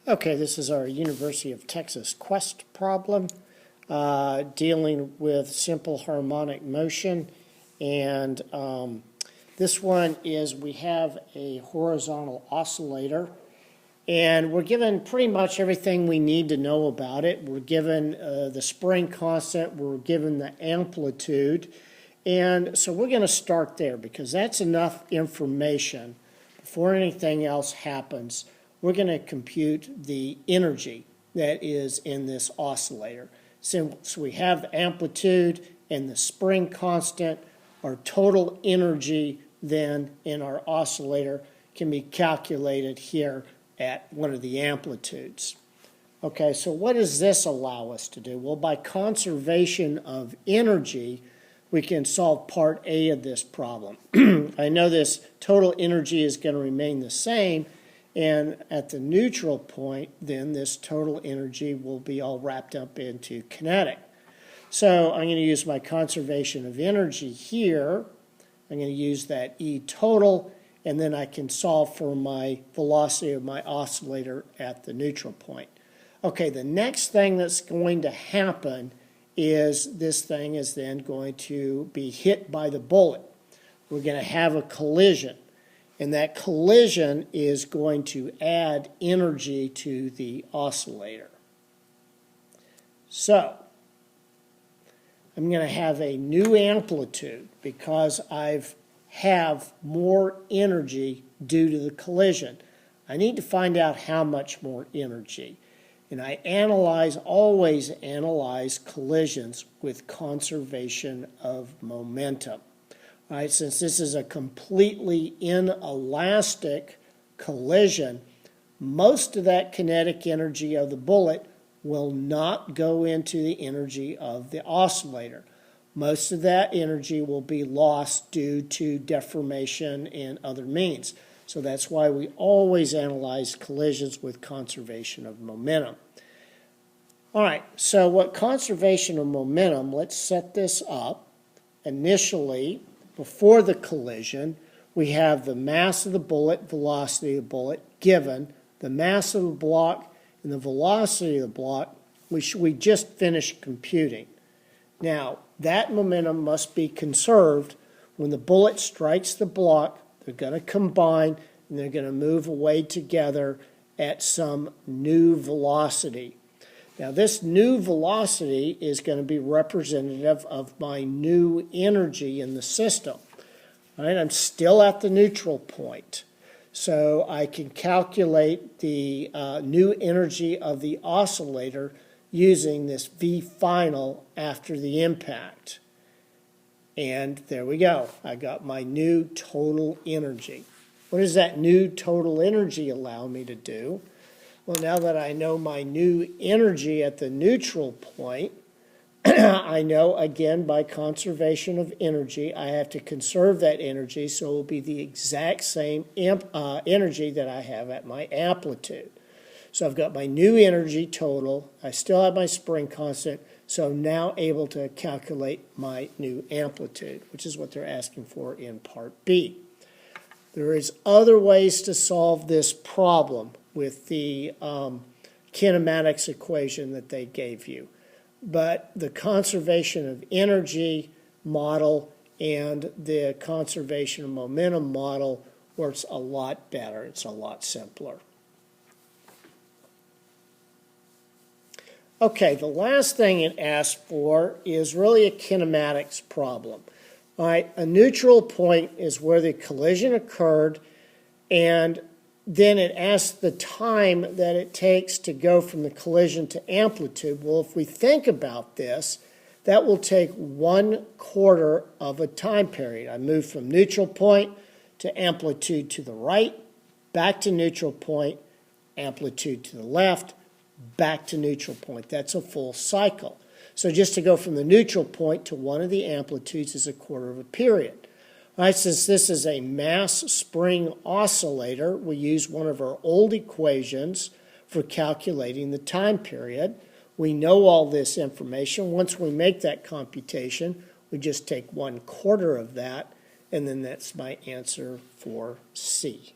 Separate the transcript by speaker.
Speaker 1: Okay, this is our University of Texas Quest problem dealing with simple harmonic motion. And this one is we have a horizontal oscillator, and we're given pretty much everything we need to know about it. We're given the spring constant, we're given the amplitude, and so we're going to start there because that's enough information before anything else happens. We're going to compute the energy that is in this oscillator. Since we have the amplitude and the spring constant, our total energy then in our oscillator can be calculated here at one of the amplitudes. Okay, so what does this allow us to do? Well, by conservation of energy, we can solve part A of this problem. I know this total energy is going to remain the same, and at the neutral point, then this total energy will be all wrapped up into kinetic. So I'm going to use my conservation of energy here. I'm going to use that E total, and then I can solve for my velocity of my oscillator at the neutral point. Okay, the next thing that's going to happen is this thing is then going to be hit by the bullet. We're going to have a collision. And that collision is going to add energy to the oscillator. So, I'm going to have a new amplitude because I have more energy due to the collision. I need to find out how much more energy. And I always analyze collisions with conservation of momentum. Right, since this is a completely inelastic collision, most of that kinetic energy of the bullet will not go into the energy of the oscillator. Most of that energy will be lost due to deformation and other means. So that's why we always analyze collisions with conservation of momentum. All right, so what conservation of momentum, let's set this up. Initially, before the collision, we have the mass of the bullet, velocity of the bullet, given the mass of the block and the velocity of the block, which we just finished computing. Now, that momentum must be conserved. When the bullet strikes the block, they're going to combine and they're going to move away together at some new velocity. Now, this new velocity is going to be representative of my new energy in the system. All right, I'm still at the neutral point. So I can calculate the new energy of the oscillator using this V final after the impact. And there we go. I got my new total energy. What does that new total energy allow me to do? Well, now that I know my new energy at the neutral point, I know, again, by conservation of energy, I have to conserve that energy, so it will be the exact same energy that I have at my amplitude. So I've got my new energy total. I still have my spring constant, so I'm now able to calculate my new amplitude, which is what they're asking for in Part B. There is other ways to solve this problem with the kinematics equation that they gave you. But the conservation of energy model and the conservation of momentum model works a lot better. It's a lot simpler. Okay, the last thing it asks for is really a kinematics problem. All right, a neutral point is where the collision occurred, and then it asks the time that it takes to go from the collision to amplitude. Well, if we think about this, that will take 1/4 of a time period. I move from neutral point to amplitude to the right, back to neutral point, amplitude to the left, back to neutral point. That's a full cycle. So just to go from the neutral point to one of the amplitudes is 1/4 of a period. All right, since this is a mass spring oscillator, we use one of our old equations for calculating the time period. We know all this information. Once we make that computation, we just take 1/4 of that, and then that's my answer for C.